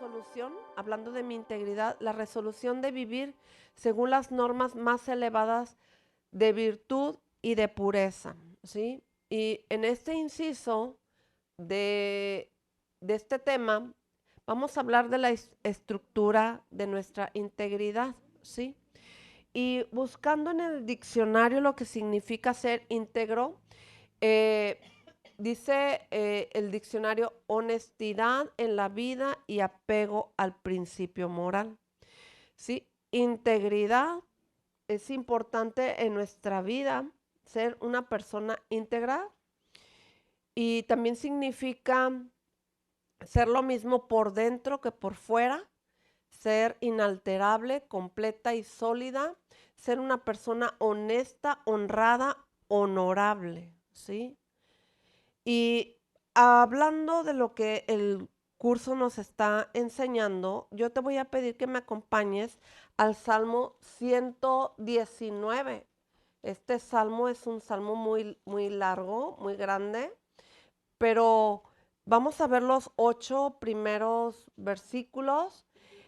resolución, hablando de mi integridad, la resolución de vivir según las normas más elevadas de virtud y de pureza, ¿sí? Y en este inciso de, de este tema, vamos a hablar de la estructura de nuestra integridad, ¿sí? Y buscando en el diccionario lo que significa ser íntegro, eh, dice el diccionario honestidad en la vida y apego al principio moral. ¿Sí? Integridad es importante en nuestra vida, ser una persona íntegra y también significa ser lo mismo por dentro que por fuera, ser inalterable, completa y sólida, ser una persona honesta, honrada, honorable, ¿sí? Y hablando de lo que el curso nos está enseñando, yo te voy a pedir que me acompañes al Salmo 119. Este salmo es un salmo muy largo, muy grande, pero vamos a ver los 8 primeros versículos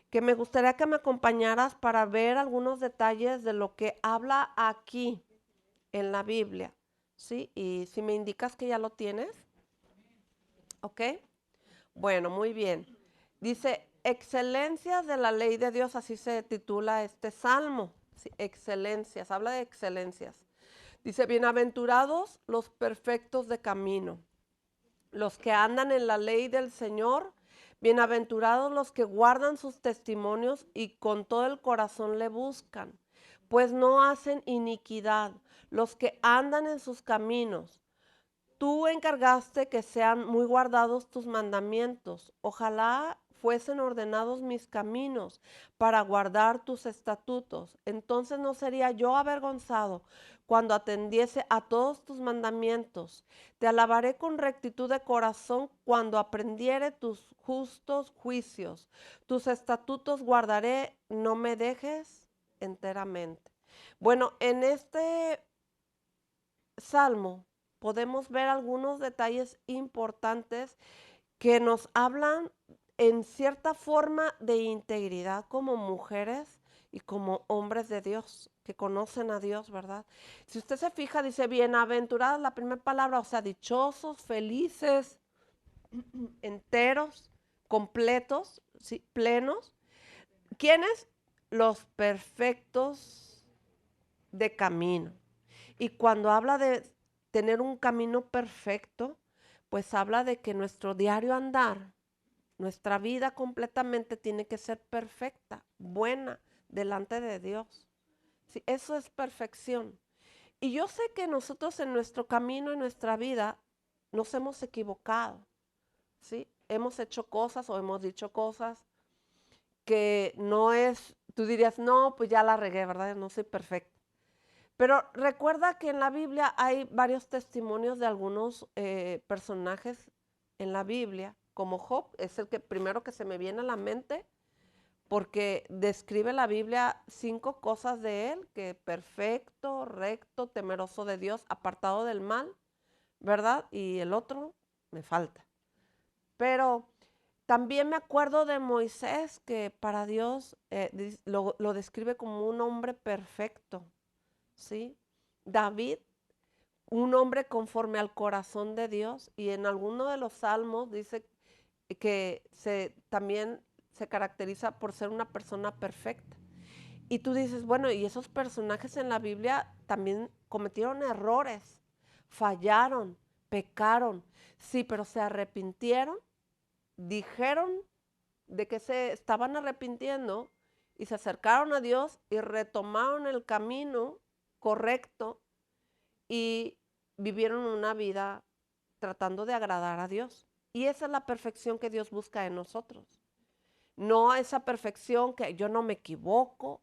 que me gustaría que me acompañaras para ver algunos detalles de lo que habla aquí en la Biblia, ¿sí? Y si me indicas que ya lo tienes, ¿ok? Bueno, muy bien. Dice, excelencias de la ley de Dios, así se titula este salmo. Sí, excelencias, habla de excelencias. Dice, bienaventurados los perfectos de camino, los que andan en la ley del Señor, bienaventurados los que guardan sus testimonios y con todo el corazón le buscan, pues no hacen iniquidad, los que andan en sus caminos. Tú encargaste que sean muy guardados tus mandamientos. Ojalá fuesen ordenados mis caminos para guardar tus estatutos. Entonces no sería yo avergonzado cuando atendiese a todos tus mandamientos. Te alabaré con rectitud de corazón cuando aprendiere tus justos juicios. Tus estatutos guardaré, no me dejes enteramente. Bueno, en este salmo podemos ver algunos detalles importantes que nos hablan en cierta forma de integridad como mujeres y como hombres de Dios que conocen a Dios, ¿verdad? Si usted se fija, dice bienaventurados, la primera palabra, o sea, dichosos, felices, enteros, completos, ¿sí? Plenos. ¿Quiénes? Los perfectos de camino. Y cuando habla de tener un camino perfecto, pues habla de que nuestro diario andar, nuestra vida completamente tiene que ser perfecta, buena, delante de Dios. Sí, eso es perfección. Y yo sé que nosotros en nuestro camino, en nuestra vida, nos hemos equivocado, ¿sí? Hemos hecho cosas o hemos dicho cosas que no es, tú dirías, no, pues ya la regué, ¿verdad? No soy perfecta. Pero recuerda que en la Biblia hay varios testimonios de algunos personajes en la Biblia, como Job, es el que primero que se me viene a la mente, porque describe la Biblia 5 cosas de él, que perfecto, recto, temeroso de Dios, apartado del mal, ¿verdad? Y el otro me falta. Pero también me acuerdo de Moisés, que para Dios lo describe como un hombre perfecto, ¿sí? David, un hombre conforme al corazón de Dios, y en alguno de los salmos dice que también se caracteriza por ser una persona perfecta. Y tú dices, bueno, y esos personajes en la Biblia también cometieron errores, fallaron, pecaron, sí, pero se arrepintieron, dijeron de que se estaban arrepintiendo y se acercaron a Dios y retomaron el camino correcto y vivieron una vida tratando de agradar a Dios. Y esa es la perfección que Dios busca en nosotros. No esa perfección que yo no me equivoco,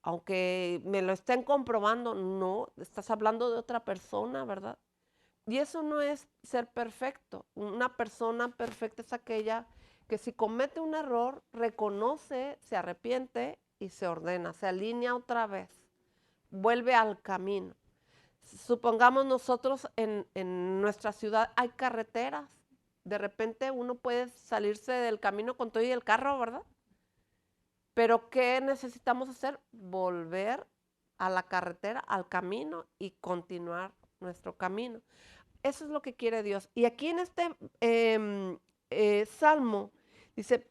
aunque me lo estén comprobando, no, estás hablando de otra persona, ¿verdad? Y eso no es ser perfecto. Una persona perfecta es aquella que si comete un error, reconoce, se arrepiente y se ordena, se alinea otra vez, vuelve al camino. Supongamos nosotros en nuestra ciudad hay carreteras, de repente uno puede salirse del camino con todo y el carro, ¿verdad? Pero ¿qué necesitamos hacer? Volver a la carretera, al camino y continuar nuestro camino. Eso es lo que quiere Dios. Y aquí en este salmo dice,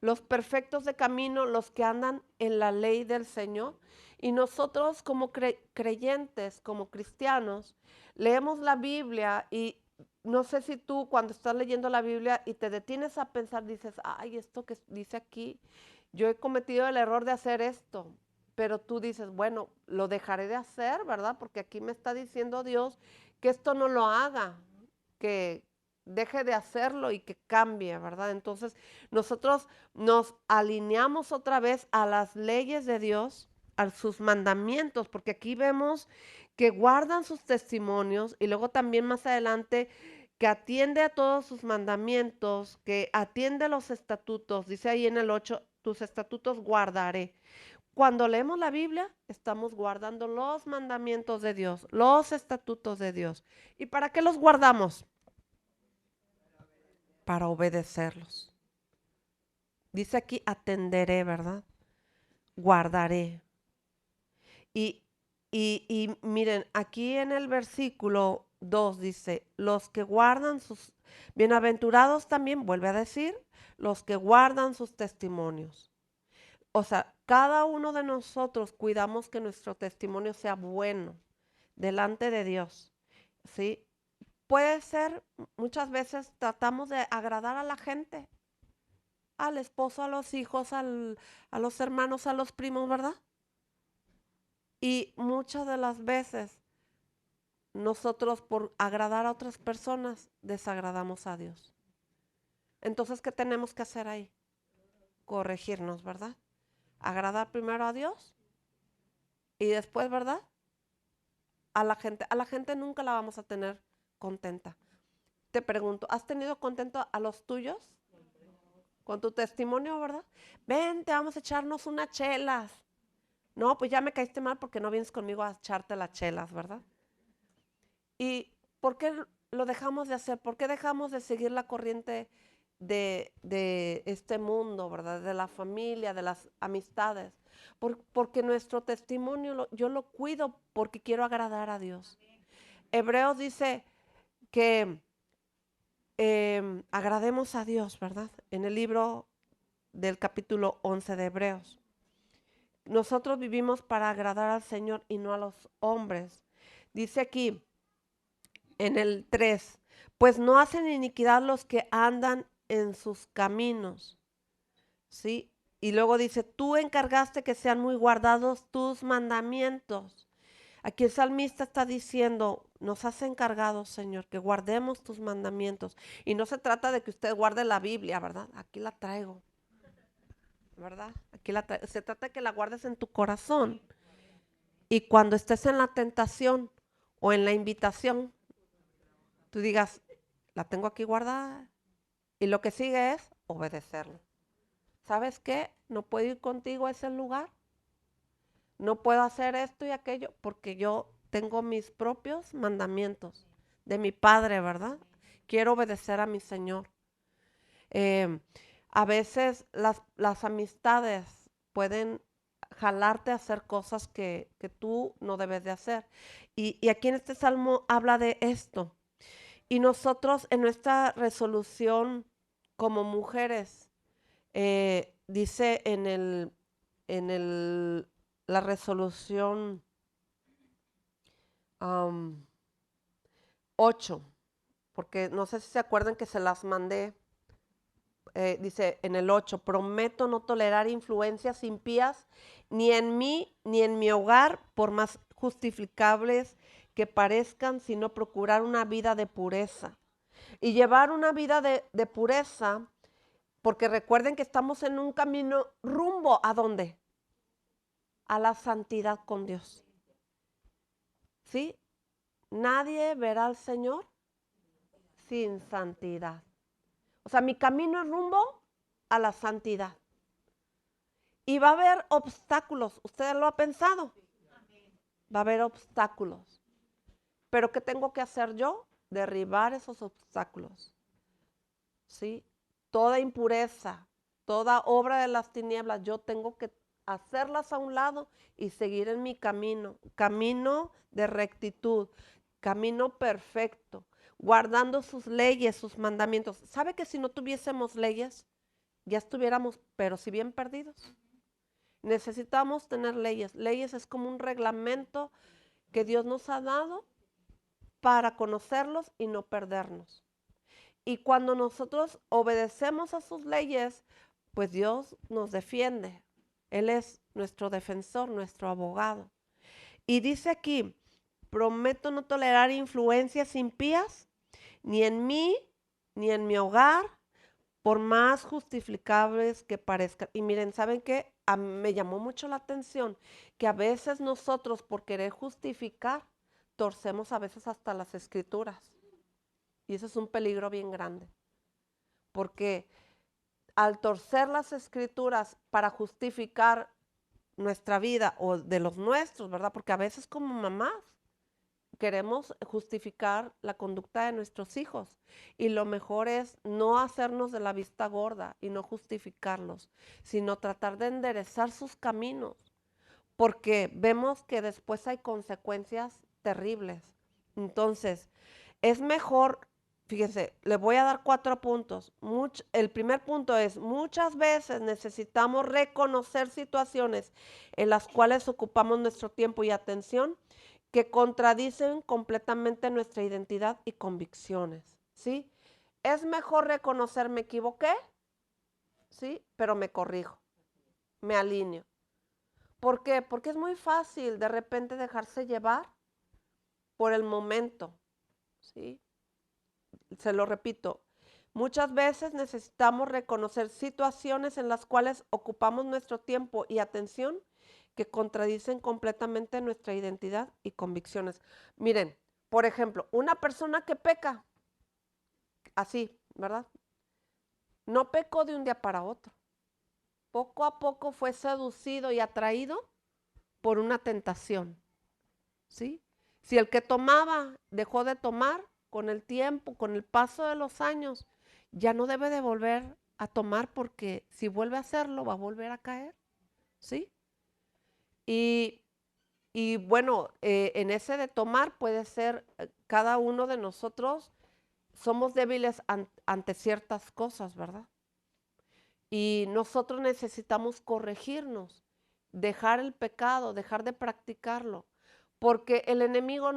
los perfectos de camino, los que andan en la ley del Señor. Y nosotros como creyentes, como cristianos, leemos la Biblia y no sé si tú cuando estás leyendo la Biblia y te detienes a pensar, dices, ay, esto que dice aquí, yo he cometido el error de hacer esto. Pero tú dices, bueno, lo dejaré de hacer, ¿verdad? Porque aquí me está diciendo Dios que esto no lo haga, que deje de hacerlo y que cambie, ¿verdad? Entonces nosotros nos alineamos otra vez a las leyes de Dios, a sus mandamientos, porque aquí vemos que guardan sus testimonios y luego también más adelante que atiende a todos sus mandamientos, que atiende los estatutos, dice ahí en el 8, tus estatutos guardaré. Cuando leemos la Biblia, estamos guardando los mandamientos de Dios, los estatutos de Dios. ¿Y para qué los guardamos? Para obedecerlos. Dice aquí, atenderé, ¿verdad? Guardaré. Y, y miren, aquí en el versículo 2 dice, los que guardan sus, bienaventurados también, vuelve a decir, los que guardan sus testimonios. O sea, cada uno de nosotros cuidamos que nuestro testimonio sea bueno delante de Dios, ¿sí? Puede ser, muchas veces tratamos de agradar a la gente, al esposo, a los hijos, a los hermanos, a los primos, ¿verdad? Y muchas de las veces nosotros por agradar a otras personas desagradamos a Dios. Entonces, ¿qué tenemos que hacer ahí? Corregirnos, ¿verdad? Agradar primero a Dios y después, ¿verdad? A la gente nunca la vamos a tener contenta. Te pregunto, ¿has tenido contento a los tuyos? Con tu testimonio, ¿verdad? Vente, vamos a echarnos unas chelas. No, pues ya me caíste mal porque no vienes conmigo a echarte las chelas, ¿verdad? ¿Y por qué lo dejamos de hacer? ¿Por qué dejamos de seguir la corriente de este mundo, ¿verdad? De la familia, de las amistades. Porque nuestro testimonio yo lo cuido porque quiero agradar a Dios. Hebreos dice que agrademos a Dios, ¿verdad? En el libro del capítulo 11 de Hebreos. Nosotros vivimos para agradar al Señor y no a los hombres. Dice aquí en el 3, pues no hacen iniquidad los que andan en sus caminos, ¿sí? Y luego dice, tú encargaste que sean muy guardados tus mandamientos. Aquí el salmista está diciendo, nos has encargado, Señor, que guardemos tus mandamientos. Y no se trata de que usted guarde la Biblia, ¿verdad? Aquí la traigo, ¿verdad? Aquí la traigo. Se trata de que la guardes en tu corazón. Y cuando estés en la tentación o en la invitación, tú digas, la tengo aquí guardada. Y lo que sigue es obedecerlo. ¿Sabes qué? No puedo ir contigo a ese lugar. No puedo hacer esto y aquello porque yo tengo mis propios mandamientos de mi Padre, ¿verdad? Quiero obedecer a mi Señor. Eh, a veces las amistades pueden jalarte a hacer cosas que tú no debes de hacer. Y aquí en este salmo habla de esto. Y nosotros en nuestra resolución como mujeres, dice en la resolución 8, porque no sé si se acuerdan que se las mandé, dice en el 8, prometo no tolerar influencias impías ni en mí ni en mi hogar, por más justificables que parezcan, sino procurar una vida de pureza. Y llevar una vida de pureza, porque recuerden que estamos en un camino rumbo ¿a dónde? A la santidad con Dios. ¿Sí? Nadie verá al Señor sin santidad. O sea, mi camino es rumbo a la santidad. Y va a haber obstáculos. ¿Usted lo ha pensado? Va a haber obstáculos. Pero ¿qué tengo que hacer yo? Derribar esos obstáculos. ¿sí? Toda impureza, toda obra de las tinieblas, yo tengo que hacerlas a un lado y seguir en mi camino, camino de rectitud, camino perfecto, guardando sus leyes, sus mandamientos. ¿Sabe que si no tuviésemos leyes, ya estuviéramos, pero si bien perdidos? Necesitamos tener leyes. Leyes es como un reglamento que Dios nos ha dado para conocerlos y no perdernos. Y cuando nosotros obedecemos a sus leyes, pues Dios nos defiende. Él es nuestro defensor, nuestro abogado. Y dice aquí, prometo no tolerar influencias impías, ni en mí, ni en mi hogar, por más justificables que parezcan. Y miren, ¿saben qué? Me llamó mucho la atención que a veces nosotros por querer justificar, torcemos a veces hasta las escrituras. Y eso es un peligro bien grande. Porque al torcer las escrituras para justificar nuestra vida o de los nuestros, ¿verdad? Porque a veces como mamás queremos justificar la conducta de nuestros hijos y lo mejor es no hacernos de la vista gorda y no justificarlos, sino tratar de enderezar sus caminos, porque vemos que después hay consecuencias terribles. Entonces, es mejor, fíjense, le voy a dar 4 puntos. El primer punto es, muchas veces necesitamos reconocer situaciones en las cuales ocupamos nuestro tiempo y atención que contradicen completamente nuestra identidad y convicciones, ¿sí? Es mejor reconocer me equivoqué, ¿sí? Pero me corrijo, me alineo. ¿Por qué? Porque es muy fácil de repente dejarse llevar por el momento, ¿sí? Se lo repito, muchas veces necesitamos reconocer situaciones en las cuales ocupamos nuestro tiempo y atención que contradicen completamente nuestra identidad y convicciones. Miren, por ejemplo, una persona que peca, así, ¿verdad? No pecó de un día para otro. Poco a poco fue seducido y atraído por una tentación, ¿sí? Si el que tomaba dejó de tomar, con el tiempo, con el paso de los años, ya no debe de volver a tomar porque si vuelve a hacerlo va a volver a caer, ¿sí? Y, y bueno, en ese de tomar puede ser, cada uno de nosotros somos débiles ante ciertas cosas, ¿verdad? Y nosotros necesitamos corregirnos, dejar el pecado, dejar de practicarlo, porque el enemigo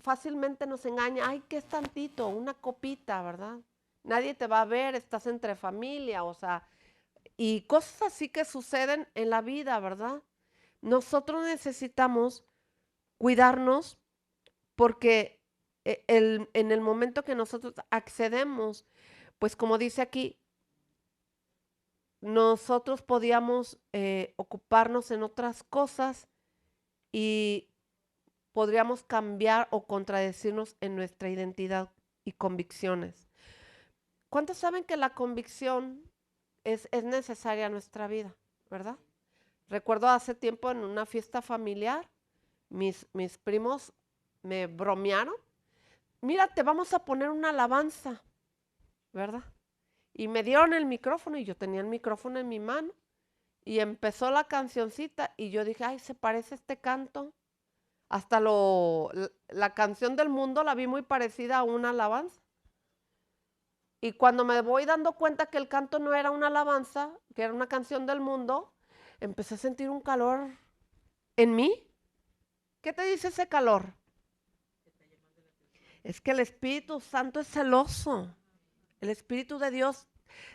fácilmente nos engaña. Ay, ¿qué es tantito? Una copita, ¿verdad? Nadie te va a ver, estás entre familia, o sea, y cosas así que suceden en la vida, ¿verdad? Nosotros necesitamos cuidarnos porque en el momento que nosotros accedemos, pues como dice aquí, nosotros podíamos ocuparnos en otras cosas y podríamos cambiar o contradecirnos en nuestra identidad y convicciones. ¿Cuántos saben que la convicción es necesaria en nuestra vida, verdad? Recuerdo hace tiempo en una fiesta familiar, mis primos me bromearon. Mira, te vamos a poner una alabanza, ¿verdad? Y me dieron el micrófono y yo tenía el micrófono en mi mano. Y empezó la cancioncita y yo dije, ay, se parece este canto. Hasta la canción del mundo la vi muy parecida a una alabanza. Y cuando me voy dando cuenta que el canto no era una alabanza, que era una canción del mundo, empecé a sentir un calor en mí. ¿Qué te dice ese calor? Es que el Espíritu Santo es celoso. El Espíritu de Dios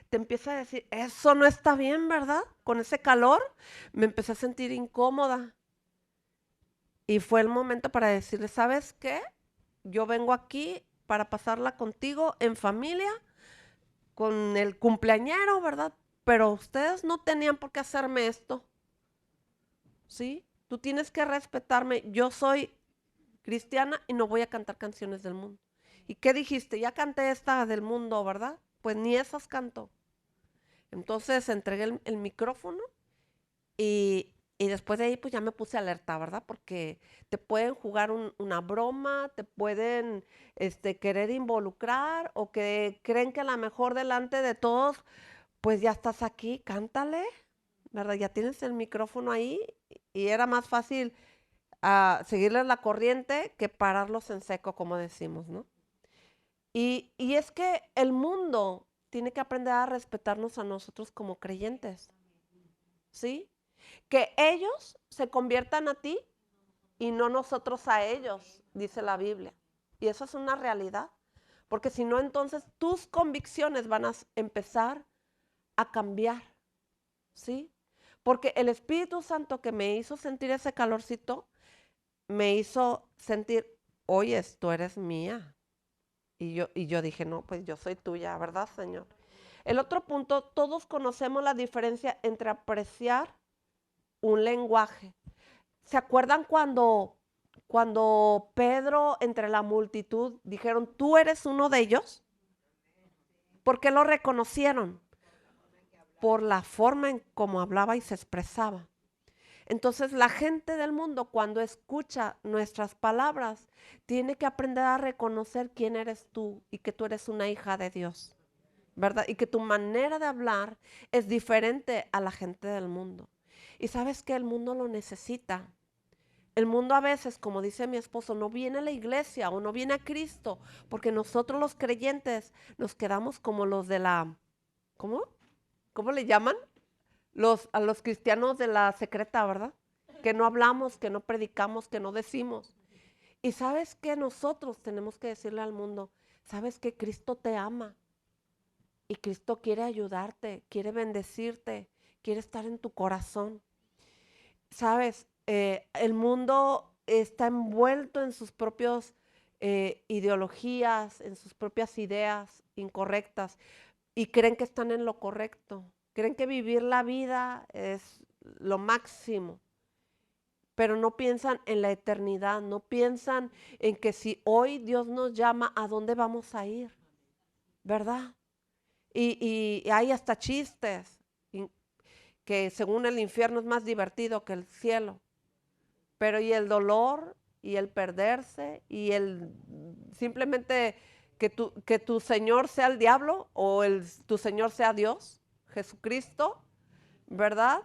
te empieza a decir, eso no está bien, ¿verdad? Con ese calor me empecé a sentir incómoda. Y fue el momento para decirle, ¿sabes qué? Yo vengo aquí para pasarla contigo en familia, con el cumpleañero, ¿verdad? Pero ustedes no tenían por qué hacerme esto, ¿sí? Tú tienes que respetarme. Yo soy cristiana y no voy a cantar canciones del mundo. ¿Y qué dijiste? Ya canté esta del mundo, ¿verdad? Pues ni esas canto. Entonces entregué el micrófono y Y después de ahí, pues ya me puse alerta, ¿verdad? Porque te pueden jugar una broma, te pueden querer involucrar o que creen que a lo mejor delante de todos, pues ya estás aquí, cántale, ¿verdad? Ya tienes el micrófono ahí y era más fácil seguirles la corriente que pararlos en seco, como decimos, ¿no? Y es que el mundo tiene que aprender a respetarnos a nosotros como creyentes, ¿sí? Que ellos se conviertan a ti y no nosotros a ellos, dice la Biblia. Y eso es una realidad, porque si no, entonces tus convicciones van a empezar a cambiar, ¿sí? Porque el Espíritu Santo que me hizo sentir ese calorcito, me hizo sentir, oye, tú eres mía. Y yo dije, no, pues yo soy tuya, ¿verdad, Señor? El otro punto, todos conocemos la diferencia entre apreciar un lenguaje. ¿Se acuerdan cuando Pedro entre la multitud dijeron, tú eres uno de ellos? ¿Por qué lo reconocieron? Por la forma en cómo hablaba y se expresaba. Entonces la gente del mundo cuando escucha nuestras palabras tiene que aprender a reconocer quién eres tú y que tú eres una hija de Dios, ¿verdad? Y que tu manera de hablar es diferente a la gente del mundo. Y sabes que el mundo lo necesita. El mundo a veces, como dice mi esposo, no viene a la iglesia o no viene a Cristo, porque nosotros los creyentes nos quedamos como los de la, ¿cómo? ¿Cómo le llaman? A los cristianos de la secreta, ¿verdad? Que no hablamos, que no predicamos, que no decimos. Y sabes que nosotros tenemos que decirle al mundo, sabes que Cristo te ama y Cristo quiere ayudarte, quiere bendecirte, quiere estar en tu corazón. Sabes, el mundo está envuelto en sus propias ideologías, en sus propias ideas incorrectas y creen que están en lo correcto. Creen que vivir la vida es lo máximo, pero no piensan en la eternidad, no piensan en que si hoy Dios nos llama, ¿a dónde vamos a ir? ¿Verdad? Y hay hasta chistes que según el infierno es más divertido que el cielo. Pero y el dolor y el perderse y el simplemente que tu Señor sea el diablo o tu Señor sea Dios, Jesucristo, ¿verdad?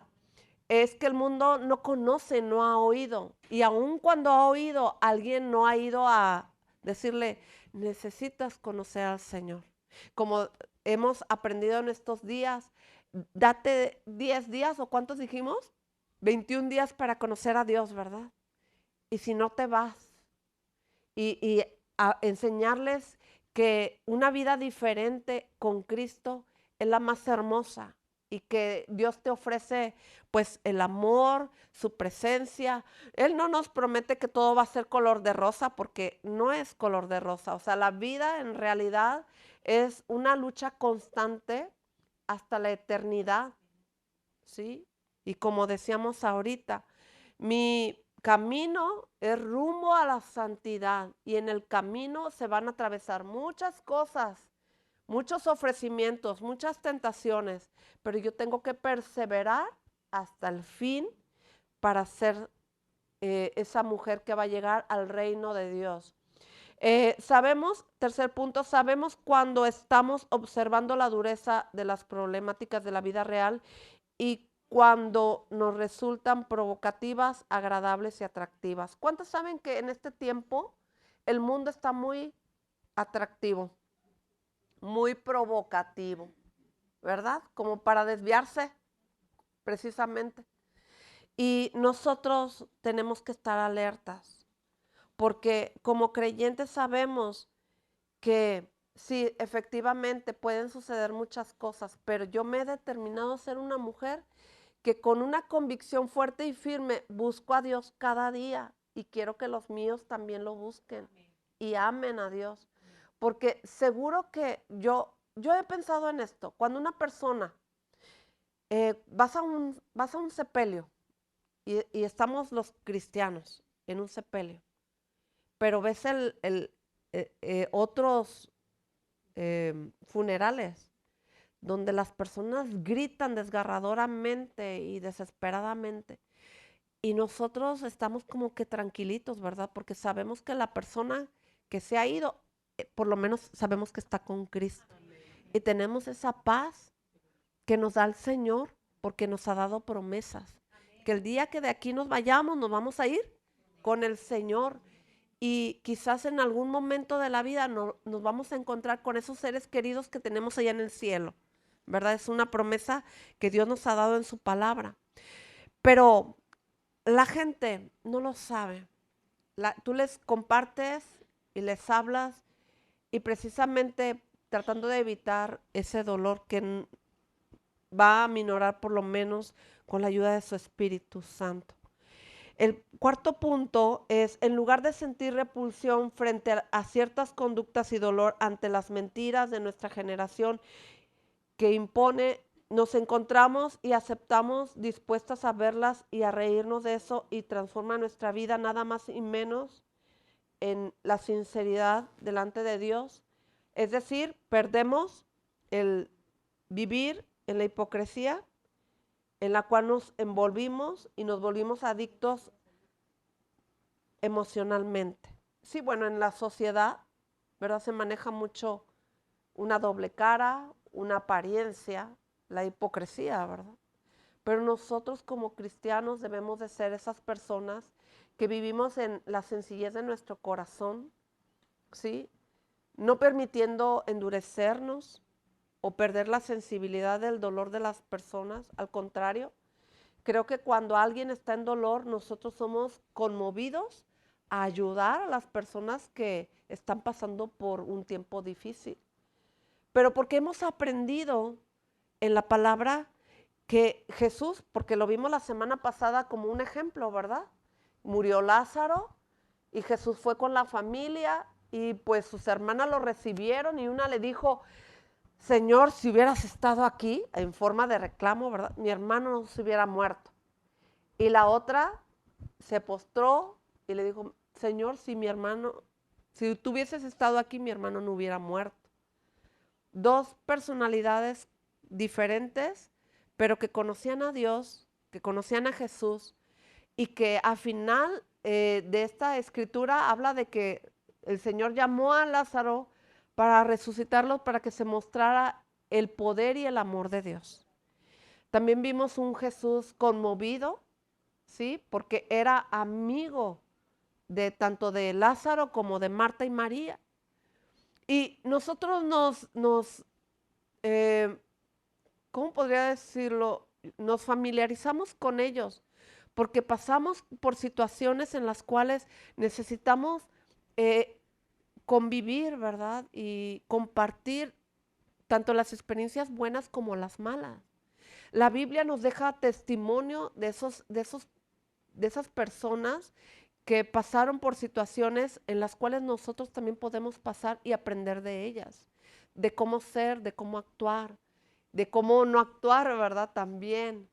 Es que el mundo no conoce, no ha oído. Y aun cuando ha oído, alguien no ha ido a decirle, necesitas conocer al Señor. Como hemos aprendido en estos días, date 10 días o ¿cuántos dijimos? 21 días para conocer a Dios, ¿verdad? Y si no te vas y a enseñarles que una vida diferente con Cristo es la más hermosa y que Dios te ofrece pues el amor, su presencia. Él no nos promete que todo va a ser color de rosa porque no es color de rosa. O sea, la vida en realidad es una lucha constante hasta la eternidad, ¿sí? Y como decíamos ahorita, mi camino es rumbo a la santidad y en el camino se van a atravesar muchas cosas, muchos ofrecimientos, muchas tentaciones, pero yo tengo que perseverar hasta el fin para ser esa mujer que va a llegar al reino de Dios. Sabemos, tercer punto, sabemos cuando estamos observando la dureza de las problemáticas de la vida real y cuando nos resultan provocativas, agradables y atractivas. ¿Cuántos saben que en este tiempo el mundo está muy atractivo, muy provocativo, ¿verdad? Como para desviarse precisamente. Y nosotros tenemos que estar alertas, porque como creyentes sabemos que sí, efectivamente pueden suceder muchas cosas, pero yo me he determinado a ser una mujer que con una convicción fuerte y firme busco a Dios cada día y quiero que los míos también lo busquen y amen a Dios. Porque seguro que yo he pensado en esto, cuando una persona, vas a un sepelio y estamos los cristianos en un sepelio, pero ves otros funerales donde las personas gritan desgarradoramente y desesperadamente. y nosotros estamos como que tranquilitos, ¿verdad? Porque sabemos que la persona que se ha ido, por lo menos sabemos que está con Cristo. Y tenemos esa paz que nos da el Señor porque nos ha dado promesas. Que el día que de aquí nos vayamos, nos vamos a ir con el Señor. Y quizás en algún momento de la vida nos vamos a encontrar con esos seres queridos que tenemos allá en el cielo, ¿verdad? Es una promesa que Dios nos ha dado en su palabra. Pero la gente no lo sabe. Tú les compartes y les hablas y precisamente tratando de evitar ese dolor que va a minorar por lo menos con la ayuda de su Espíritu Santo. El cuarto punto es, en lugar de sentir repulsión frente a ciertas conductas y dolor ante las mentiras de nuestra generación que impone, nos encontramos y aceptamos dispuestas a verlas y a reírnos de eso y transforma nuestra vida nada más y menos en la sinceridad delante de Dios. Es decir, perdemos el vivir en la hipocresía en la cual nos envolvimos y nos volvimos adictos emocionalmente. Sí, bueno, en la sociedad, ¿verdad? Se maneja mucho una doble cara, una apariencia, la hipocresía, ¿verdad? Pero nosotros como cristianos debemos de ser esas personas que vivimos en la sencillez de nuestro corazón, ¿sí? No permitiendo endurecernos o perder la sensibilidad del dolor de las personas. Al contrario, creo que cuando alguien está en dolor, nosotros somos conmovidos a ayudar a las personas que están pasando por un tiempo difícil. Pero porque hemos aprendido en la palabra que Jesús, porque lo vimos la semana pasada como un ejemplo, ¿verdad? Murió Lázaro y Jesús fue con la familia y pues sus hermanas lo recibieron y una le dijo, Señor, si hubieras estado aquí en forma de reclamo, ¿verdad? Mi hermano no se hubiera muerto. Y la otra se postró y le dijo, Señor, si tú hubieses estado aquí, mi hermano no hubiera muerto. Dos personalidades diferentes, pero que conocían a Dios, que conocían a Jesús y que al final de esta escritura habla de que el Señor llamó a Lázaro para resucitarlo, para que se mostrara el poder y el amor de Dios. También vimos un Jesús conmovido, ¿sí? Porque era amigo de tanto de Lázaro como de Marta y María. Y nosotros eh, ¿cómo podría decirlo? Nos familiarizamos con ellos porque pasamos por situaciones en las cuales necesitamos eh, convivir, ¿verdad? Y compartir tanto las experiencias buenas como las malas. La Biblia nos deja testimonio de esas personas que pasaron por situaciones en las cuales nosotros también podemos pasar y aprender de ellas, de cómo ser, de cómo actuar, de cómo no actuar, ¿verdad? También,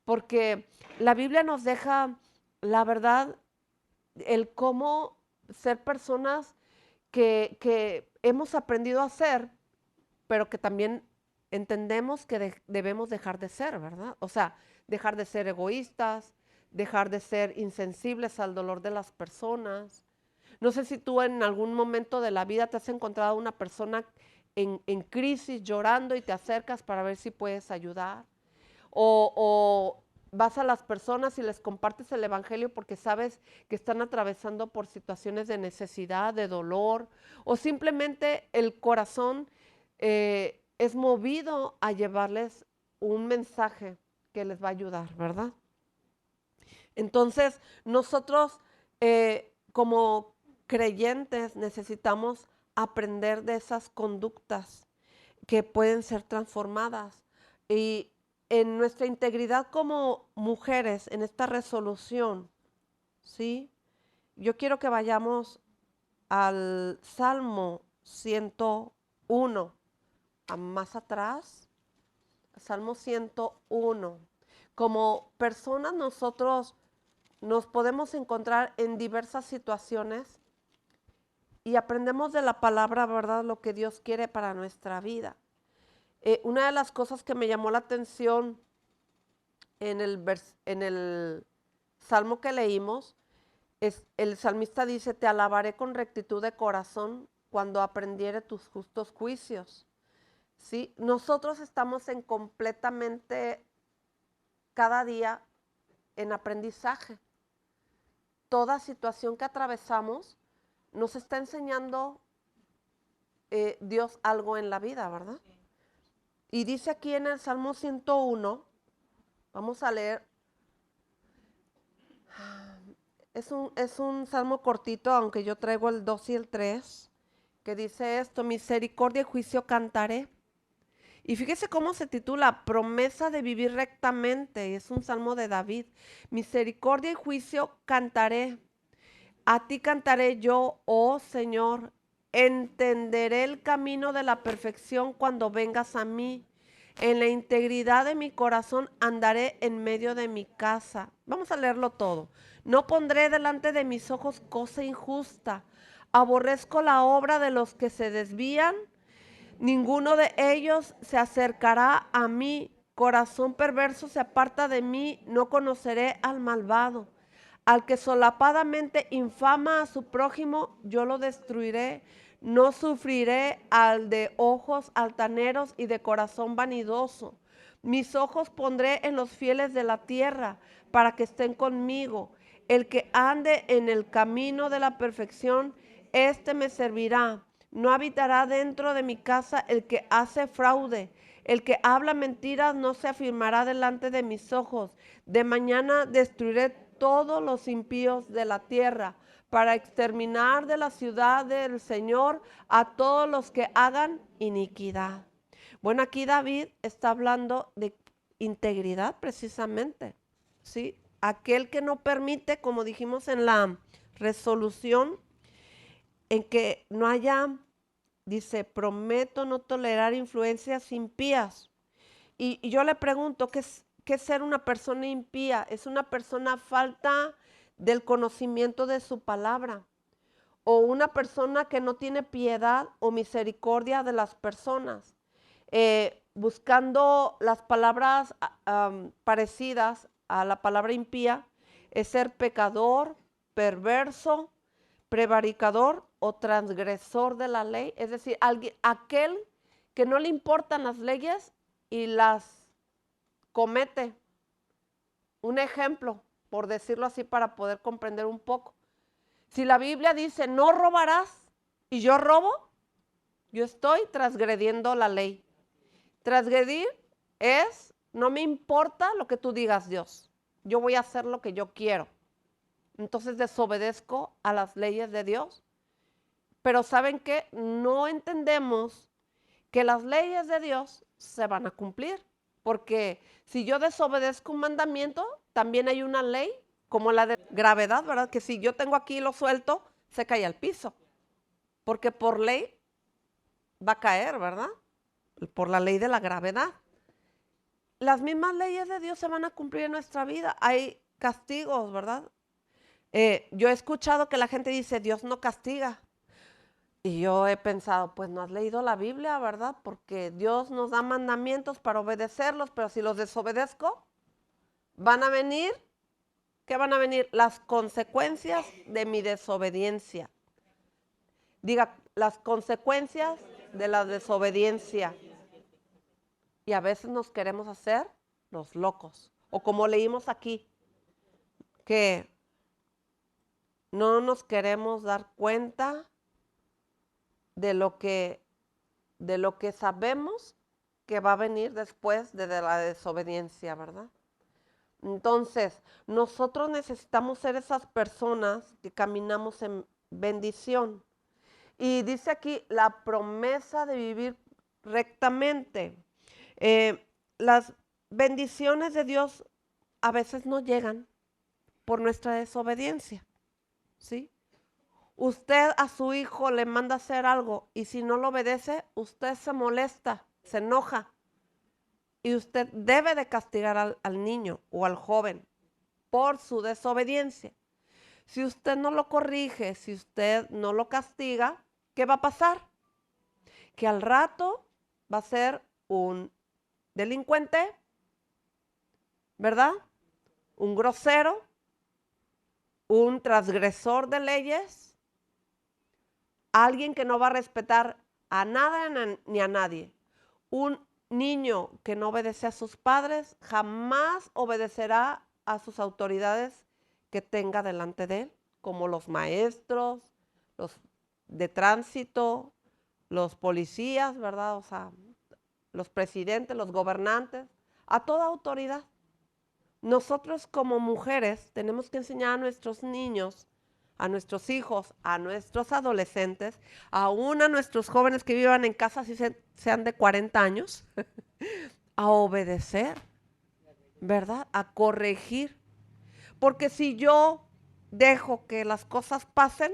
porque la Biblia nos deja, la verdad, el cómo ser personas que hemos aprendido a ser, pero que también entendemos que debemos dejar de ser, ¿verdad? O sea, dejar de ser egoístas, dejar de ser insensibles al dolor de las personas. No sé si tú en algún momento de la vida te has encontrado una persona en crisis llorando y te acercas para ver si puedes ayudar. O vas a las personas y les compartes el Evangelio porque sabes que están atravesando por situaciones de necesidad, de dolor, o simplemente el corazón es movido a llevarles un mensaje que les va a ayudar, ¿verdad? Entonces, nosotros como creyentes necesitamos aprender de esas conductas que pueden ser transformadas. Y en nuestra integridad como mujeres, en esta resolución, ¿sí? Yo quiero que vayamos al Salmo 101, más atrás, Salmo 101. Como personas nosotros nos podemos encontrar en diversas situaciones y aprendemos de la palabra, ¿verdad? Lo que Dios quiere para nuestra vida. Una de las cosas que me llamó la atención en el salmo que leímos, el salmista dice, te alabaré con rectitud de corazón cuando aprendiere tus justos juicios. ¿Sí? Nosotros estamos en completamente cada día en aprendizaje. Toda situación que atravesamos nos está enseñando Dios algo en la vida, ¿verdad? Y dice aquí en el Salmo 101, vamos a leer, es un salmo cortito, aunque yo traigo el 2 y el 3, que dice esto, misericordia y juicio cantaré. Y fíjese cómo se titula, promesa de vivir rectamente, es un salmo de David. Misericordia y juicio cantaré. A ti cantaré yo, oh Señor, entenderé el camino de la perfección cuando vengas a mí. En la integridad de mi corazón andaré en medio de mi casa. Vamos a leerlo todo. No pondré delante de mis ojos cosa injusta. Aborrezco la obra de los que se desvían. Ninguno de ellos se acercará a mí. Corazón perverso se aparta de mí. No conoceré al malvado. Al que solapadamente infama a su prójimo, yo lo destruiré. No sufriré al de ojos altaneros y de corazón vanidoso. Mis ojos pondré en los fieles de la tierra, para que estén conmigo. El que ande en el camino de la perfección, éste me servirá. No habitará dentro de mi casa el que hace fraude. El que habla mentiras no se afirmará delante de mis ojos. De mañana destruiré todos los impíos de la tierra, para exterminar de la ciudad del Señor a todos los que hagan iniquidad. Bueno, aquí David está hablando de integridad precisamente, ¿sí? Aquel que no permite, como dijimos en la resolución, en que no haya, dice, prometo no tolerar influencias impías. Y yo le pregunto, ¿qué es ser una persona impía? Es una persona falta del conocimiento de su palabra, o una persona que no tiene piedad o misericordia de las personas, buscando las palabras parecidas a la palabra impía, es ser pecador, perverso, prevaricador o transgresor de la ley, es decir, aquel que no le importan las leyes y las comete. Un ejemplo, por decirlo así, para poder comprender un poco. Si la Biblia dice no robarás y yo robo, yo estoy transgrediendo la ley. Transgredir es, no me importa lo que tú digas, Dios, yo voy a hacer lo que yo quiero. Entonces desobedezco a las leyes de Dios. Pero ¿saben qué? No entendemos que las leyes de Dios se van a cumplir. Porque si yo desobedezco un mandamiento, también hay una ley como la de gravedad, ¿verdad? Que si yo tengo aquí y lo suelto, se cae al piso. Porque por ley va a caer, ¿verdad? Por la ley de la gravedad. Las mismas leyes de Dios se van a cumplir en nuestra vida. Hay castigos, ¿verdad? Yo he escuchado que la gente dice, Dios no castiga. Y yo he pensado, pues no has leído la Biblia, ¿verdad? Porque Dios nos da mandamientos para obedecerlos, pero si los desobedezco, van a venir, ¿qué van a venir? Las consecuencias de mi desobediencia. Diga, las consecuencias de la desobediencia. Y a veces nos queremos hacer los locos. O como leímos aquí, que no nos queremos dar cuenta de lo que sabemos que va a venir después de la desobediencia, ¿verdad? Entonces, nosotros necesitamos ser esas personas que caminamos en bendición. Y dice aquí la promesa de vivir rectamente. Las bendiciones de Dios a veces no llegan por nuestra desobediencia, ¿sí? Usted a su hijo le manda a hacer algo y si no lo obedece, usted se molesta, se enoja. Y usted debe de castigar al niño o al joven por su desobediencia. Si usted no lo corrige, si usted no lo castiga, ¿qué va a pasar? Que al rato va a ser un delincuente, ¿verdad? Un grosero, un transgresor de leyes, alguien que no va a respetar a nada ni a nadie. Un niño que no obedece a sus padres jamás obedecerá a sus autoridades que tenga delante de él, como los maestros, los de tránsito, los policías, ¿verdad? O sea, los presidentes, los gobernantes, a toda autoridad. Nosotros como mujeres tenemos que enseñar a nuestros niños, a nuestros hijos, a nuestros adolescentes, aún a nuestros jóvenes que vivan en casa, si sean de 40 años, a obedecer, ¿verdad? A corregir. Porque si yo dejo que las cosas pasen,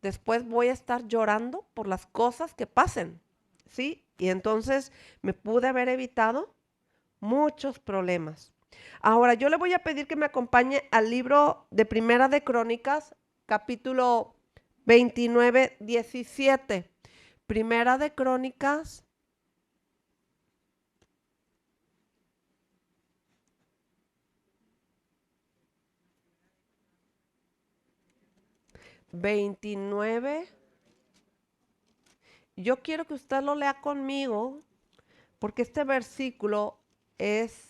después voy a estar llorando por las cosas que pasen, ¿sí? Y entonces me pude haber evitado muchos problemas. Ahora, yo le voy a pedir que me acompañe al libro de Primera de Crónicas, capítulo 29, 17. Primera de Crónicas 29. Yo quiero que usted lo lea conmigo porque este versículo es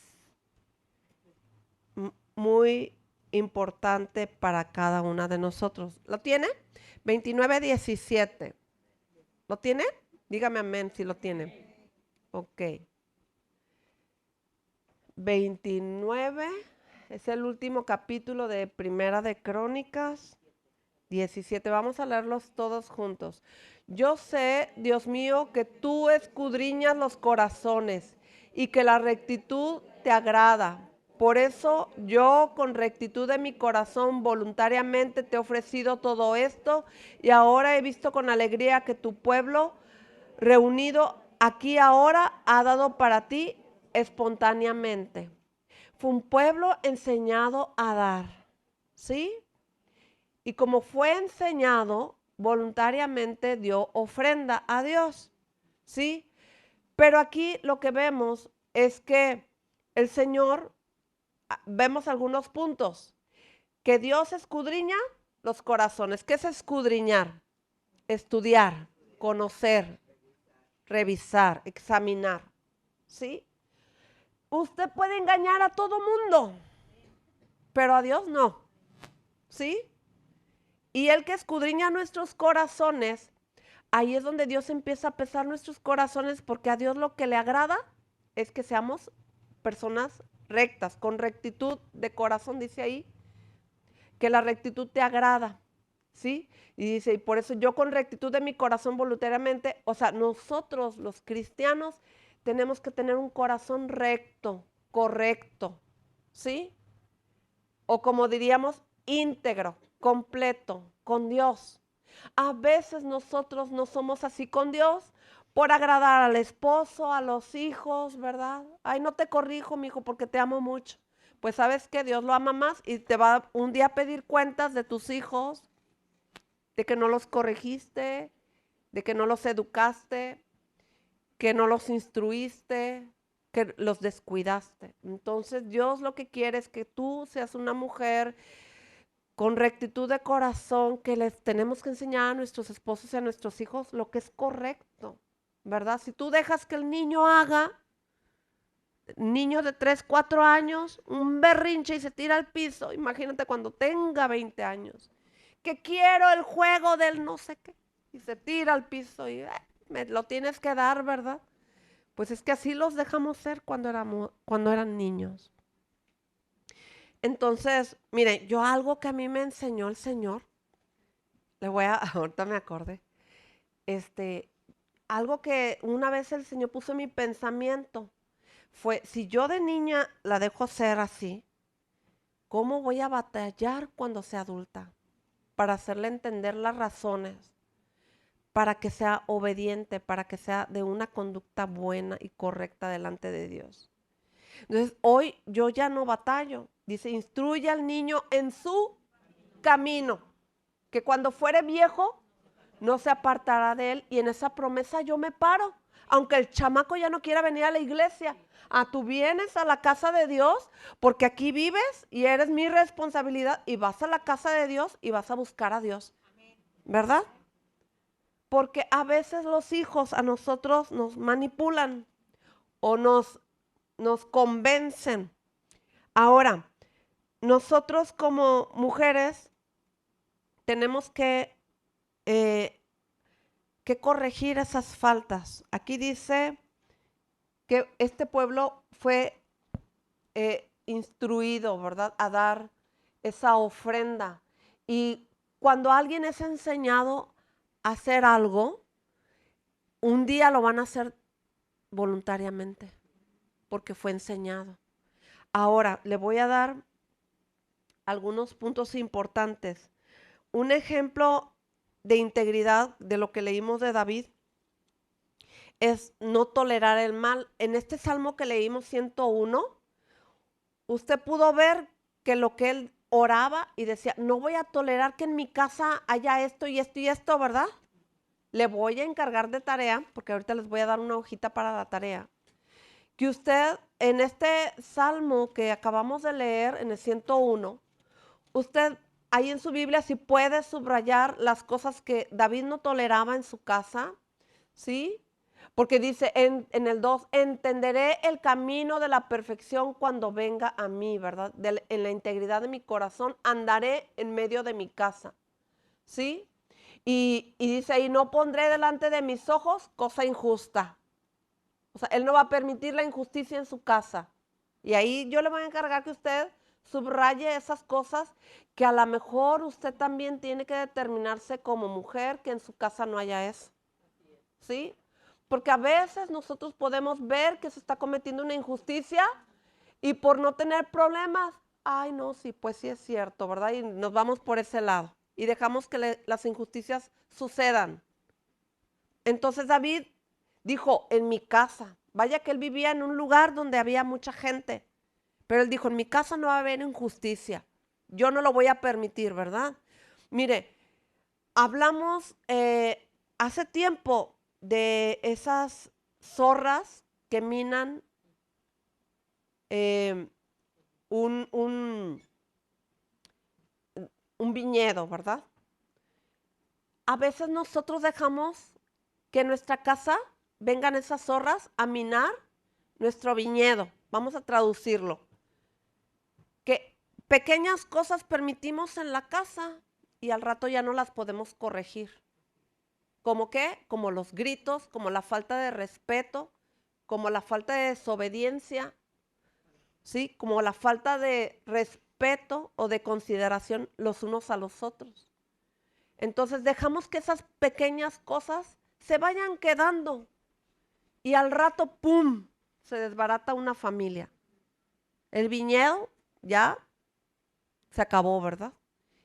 muy importante para cada una de nosotros. ¿Lo tiene? 29, 17. ¿Lo tiene? Dígame amén si lo tiene. Ok. 29 es el último capítulo de Primera de Crónicas 17. Vamos a leerlos todos juntos. Yo sé, Dios mío, que tú escudriñas los corazones y que la rectitud te agrada. Por eso yo con rectitud de mi corazón voluntariamente te he ofrecido todo esto y ahora he visto con alegría que tu pueblo reunido aquí ahora ha dado para ti espontáneamente. Fue un pueblo enseñado a dar, ¿sí? Y como fue enseñado, voluntariamente dio ofrenda a Dios, ¿sí? Pero aquí lo que vemos es que el Señor, vemos algunos puntos, que Dios escudriña los corazones. ¿Qué es escudriñar? Estudiar, conocer, revisar, examinar, ¿sí? Usted puede engañar a todo mundo, pero a Dios no, ¿sí? Y el que escudriña nuestros corazones, ahí es donde Dios empieza a pesar nuestros corazones, porque a Dios lo que le agrada es que seamos personas rectas, con rectitud de corazón, dice ahí, que la rectitud te agrada, ¿sí? Y dice, y por eso yo con rectitud de mi corazón voluntariamente, o sea, nosotros los cristianos tenemos que tener un corazón recto, correcto, ¿sí? O como diríamos, íntegro, completo, con Dios. A veces nosotros no somos así con Dios por agradar al esposo, a los hijos, ¿verdad? Ay, no te corrijo, mi hijo, porque te amo mucho. Pues sabes que Dios lo ama más y te va un día a pedir cuentas de tus hijos, de que no los corregiste, de que no los educaste, que no los instruiste, que los descuidaste. Entonces Dios lo que quiere es que tú seas una mujer con rectitud de corazón, que les tenemos que enseñar a nuestros esposos y a nuestros hijos lo que es correcto, ¿verdad? Si tú dejas que el niño haga, niño de 3, 4 años, un berrinche y se tira al piso, imagínate cuando tenga 20 años, que quiero el juego del no sé qué, y se tira al piso y me lo tienes que dar, ¿verdad? Pues es que así los dejamos ser cuando eran niños. Entonces, mire, yo algo que a mí me enseñó el Señor, ahorita me acordé, este, algo que una vez el Señor puso en mi pensamiento fue, si yo de niña la dejo ser así, ¿cómo voy a batallar cuando sea adulta? Para hacerle entender las razones, para que sea obediente, para que sea de una conducta buena y correcta delante de Dios. Entonces, hoy yo ya no batallo. Dice, instruye al niño en su camino, que cuando fuere viejo no se apartará de él, y en esa promesa yo me paro. Aunque el chamaco ya no quiera venir a la iglesia, tú vienes a la casa de Dios porque aquí vives y eres mi responsabilidad, y vas a la casa de Dios y vas a buscar a Dios, ¿verdad? Porque a veces los hijos a nosotros nos manipulan o nos convencen. Ahora, nosotros como mujeres tenemos que corregir esas faltas. Aquí dice que este pueblo fue instruido, ¿verdad?, a dar esa ofrenda. Y cuando alguien es enseñado a hacer algo, un día lo van a hacer voluntariamente, porque fue enseñado. Ahora, le voy a dar algunos puntos importantes. Un ejemplo de integridad de lo que leímos de David es no tolerar el mal. En este salmo que leímos, 101, usted pudo ver que lo que él oraba y decía, no voy a tolerar que en mi casa haya esto y esto y esto, ¿verdad? Le voy a encargar de tarea, porque ahorita les voy a dar una hojita para la tarea, que usted en este salmo que acabamos de leer, en el 101, usted ahí en su Biblia si puede subrayar las cosas que David no toleraba en su casa, ¿sí? Porque dice en el 2, entenderé el camino de la perfección cuando venga a mí, ¿verdad? En la integridad de mi corazón andaré en medio de mi casa, ¿sí? Y dice ahí, no pondré delante de mis ojos cosa injusta. O sea, él no va a permitir la injusticia en su casa. Y ahí yo le voy a encargar que usted subraye esas cosas que a lo mejor usted también tiene que determinarse como mujer que en su casa no haya eso, ¿sí? Porque a veces nosotros podemos ver que se está cometiendo una injusticia y por no tener problemas, ay no, sí, pues sí es cierto, ¿verdad? Y nos vamos por ese lado y dejamos que las injusticias sucedan. Entonces David dijo, en mi casa, vaya que él vivía en un lugar donde había mucha gente, pero él dijo, en mi casa no va a haber injusticia, yo no lo voy a permitir, ¿verdad? Mire, hablamos hace tiempo de esas zorras que minan un, un, un viñedo, ¿verdad? A veces nosotros dejamos que en nuestra casa vengan esas zorras a minar nuestro viñedo. Vamos a traducirlo. Que pequeñas cosas permitimos en la casa y al rato ya no las podemos corregir. ¿Cómo qué? Como los gritos, como la falta de respeto, como la falta de desobediencia, ¿sí? Como la falta de respeto o de consideración los unos a los otros. Entonces dejamos que esas pequeñas cosas se vayan quedando y al rato, ¡pum!, se desbarata una familia. El viñedo ya se acabó, ¿verdad?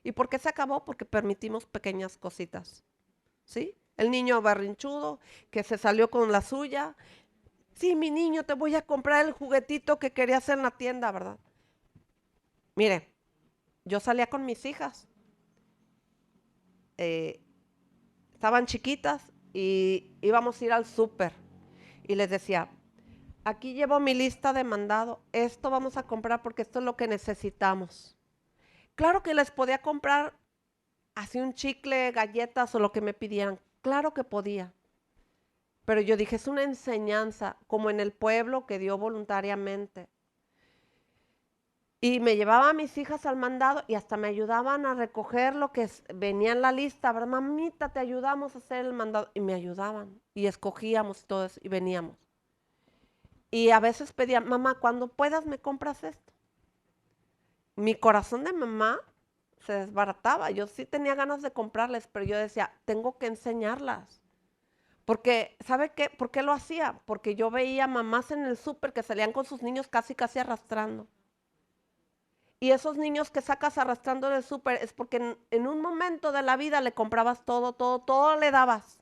¿Y por qué se acabó? Porque permitimos pequeñas cositas, ¿sí? El niño berrinchudo que se salió con la suya. Sí, mi niño, te voy a comprar el juguetito que querías en la tienda, ¿verdad? Mire, yo salía con mis hijas. Estaban chiquitas y íbamos a ir al súper. Y les decía, aquí llevo mi lista de mandado. Esto vamos a comprar porque esto es lo que necesitamos. Claro que les podía comprar así un chicle, galletas o lo que me pidieran. Claro que podía. Pero yo dije, es una enseñanza, como en el pueblo que dio voluntariamente. Y me llevaba a mis hijas al mandado y hasta me ayudaban a recoger lo que venía en la lista, ¿verdad? Mamita, te ayudamos a hacer el mandado. Y me ayudaban y escogíamos todo eso y veníamos. Y a veces pedían, mamá, cuando puedas me compras esto. Mi corazón de mamá se desbarataba. Yo sí tenía ganas de comprarles, pero yo decía, tengo que enseñarlas. Porque, ¿sabe qué? ¿Por qué lo hacía? Porque yo veía mamás en el súper que salían con sus niños casi arrastrando. Y esos niños que sacas arrastrando en el súper es porque en un momento de la vida le comprabas todo le dabas.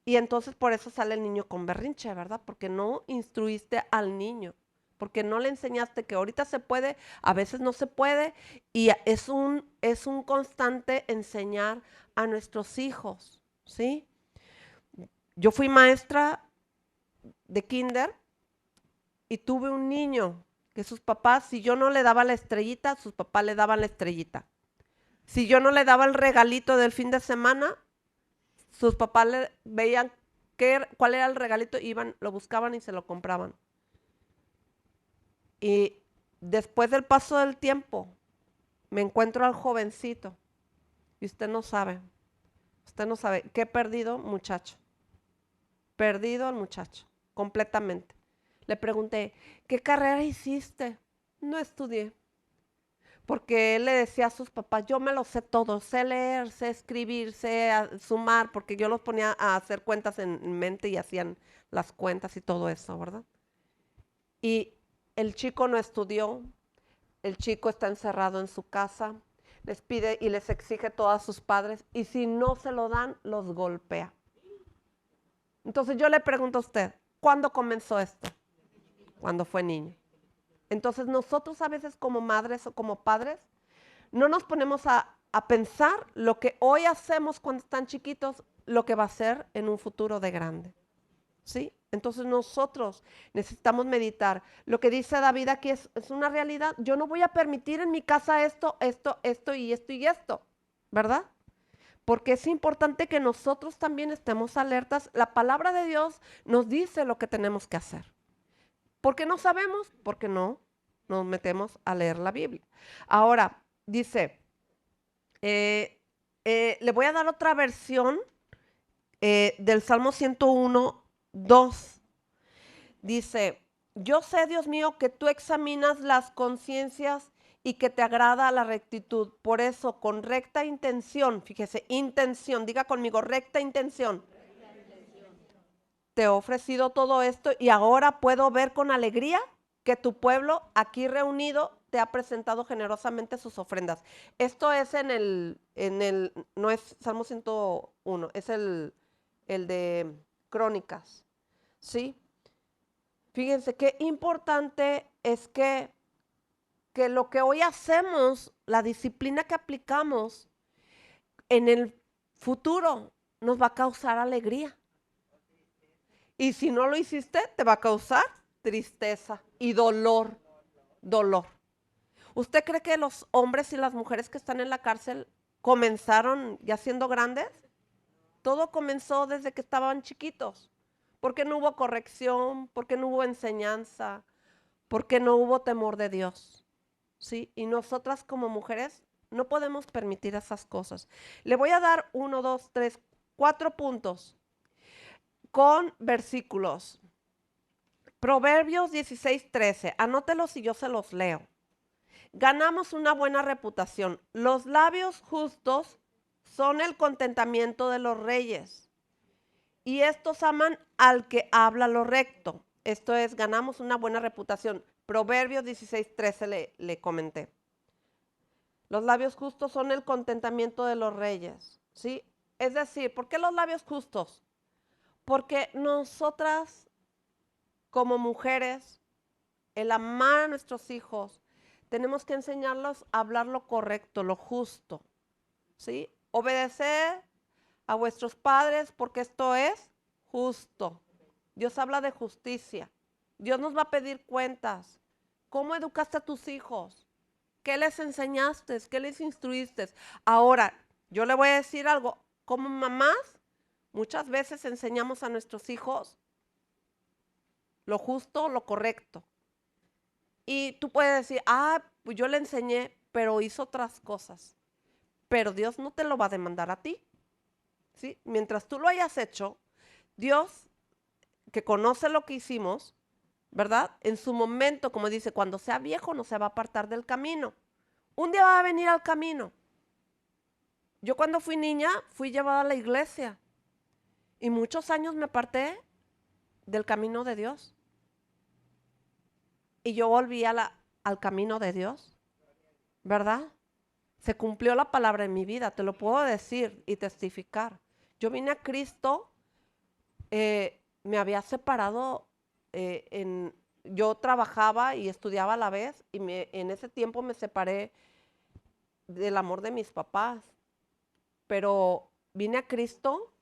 Y entonces por eso sale el niño con berrinche, ¿verdad? Porque no instruiste al niño. porque no le enseñaste que ahorita se puede, a veces no se puede, y es un constante enseñar a nuestros hijos, ¿sí? Yo fui maestra de kinder y tuve un niño que sus papás, si yo no le daba la estrellita, sus papás le daban la estrellita. Si yo no le daba el regalito del fin de semana, sus papás le veían cuál era el regalito, iban, lo buscaban y se lo compraban. Y después del paso del tiempo, me encuentro al jovencito y usted no sabe qué he perdido, muchacho. Perdido al muchacho, completamente. Le pregunté, ¿qué carrera hiciste? No estudié. Porque él le decía a sus papás, yo me lo sé todo, sé leer, sé escribir, sé sumar, porque yo los ponía a hacer cuentas en mente y hacían las cuentas y todo eso, ¿verdad? Y el chico no estudió, el chico está encerrado en su casa, les pide y les exige todo a sus padres, y si no se lo dan, los golpea. Entonces yo le pregunto a usted, ¿cuándo comenzó esto? Cuando fue niño. Entonces nosotros a veces como madres o como padres no nos ponemos a pensar lo que hoy hacemos cuando están chiquitos, lo que va a ser en un futuro de grande. ¿Sí? Entonces nosotros necesitamos meditar. Lo que dice David aquí es una realidad. Yo no voy a permitir en mi casa esto y esto y esto, ¿verdad? Porque es importante que nosotros también estemos alertas. La palabra de Dios nos dice lo que tenemos que hacer. ¿Por qué no sabemos? Porque no nos metemos a leer la Biblia. Ahora, dice, le voy a dar otra versión del Salmo 101, 2. Dice, yo sé, Dios mío, que tú examinas las conciencias y que te agrada la rectitud. Por eso, con recta intención, fíjese, intención, diga conmigo, recta intención. Te he ofrecido todo esto y ahora puedo ver con alegría que tu pueblo aquí reunido te ha presentado generosamente sus ofrendas. Esto es no es Salmo 101, es el de Crónicas, ¿sí? Fíjense qué importante es que lo que hoy hacemos, la disciplina que aplicamos en el futuro nos va a causar alegría. Y si no lo hiciste, te va a causar tristeza y dolor. Dolor. ¿Usted cree que los hombres y las mujeres que están en la cárcel comenzaron ya siendo grandes? Todo comenzó desde que estaban chiquitos. Porque no hubo corrección, porque no hubo enseñanza, porque no hubo temor de Dios. ¿Sí? Y nosotras como mujeres no podemos permitir esas cosas. Le voy a dar 1, 2, 3, 4 puntos con versículos. Proverbios 16:13. Anótelos y yo se los leo. Ganamos una buena reputación. Los labios justos son el contentamiento de los reyes. Y estos aman al que habla lo recto. Esto es, ganamos una buena reputación. Proverbios 16:13 le comenté. Los labios justos son el contentamiento de los reyes. ¿Sí? Es decir, ¿por qué los labios justos? Porque nosotras como mujeres, el amar a nuestros hijos, tenemos que enseñarlos a hablar lo correcto, lo justo, ¿sí? Obedecer a vuestros padres porque esto es justo. Dios habla de justicia. Dios nos va a pedir cuentas. ¿Cómo educaste a tus hijos? ¿Qué les enseñaste? ¿Qué les instruiste? Ahora, yo le voy a decir algo. Como mamás, muchas veces enseñamos a nuestros hijos lo justo, lo correcto. Y tú puedes decir, pues yo le enseñé, pero hizo otras cosas. Pero Dios no te lo va a demandar a ti. ¿Sí? Mientras tú lo hayas hecho, Dios, que conoce lo que hicimos, ¿verdad? En su momento, como dice, cuando sea viejo no se va a apartar del camino. Un día va a venir al camino. Yo cuando fui niña fui llevada a la iglesia y muchos años me aparté del camino de Dios. Y yo volví al camino de Dios, ¿verdad? Se cumplió la palabra en mi vida, te lo puedo decir y testificar. Yo vine a Cristo, me había separado yo trabajaba y estudiaba a la vez y en ese tiempo me separé del amor de mis papás, pero vine a Cristo,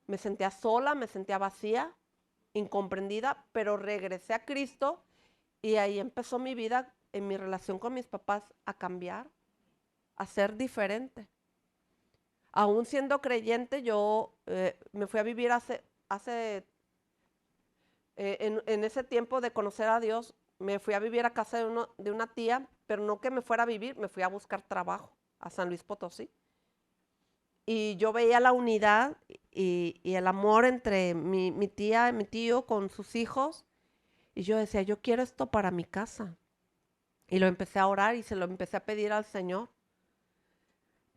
me sentía sola, me sentía vacía, incomprendida, pero regresé a Cristo y ahí empezó mi vida en mi relación con mis papás a cambiar, a ser diferente. Aún siendo creyente, yo me fui a vivir en ese tiempo de conocer a Dios, me fui a vivir a casa de una tía, pero no que me fuera a vivir, me fui a buscar trabajo a San Luis Potosí. Y yo veía la unidad y el amor entre mi tía y mi tío con sus hijos. Y yo decía, yo quiero esto para mi casa. Y lo empecé a orar y se lo empecé a pedir al Señor.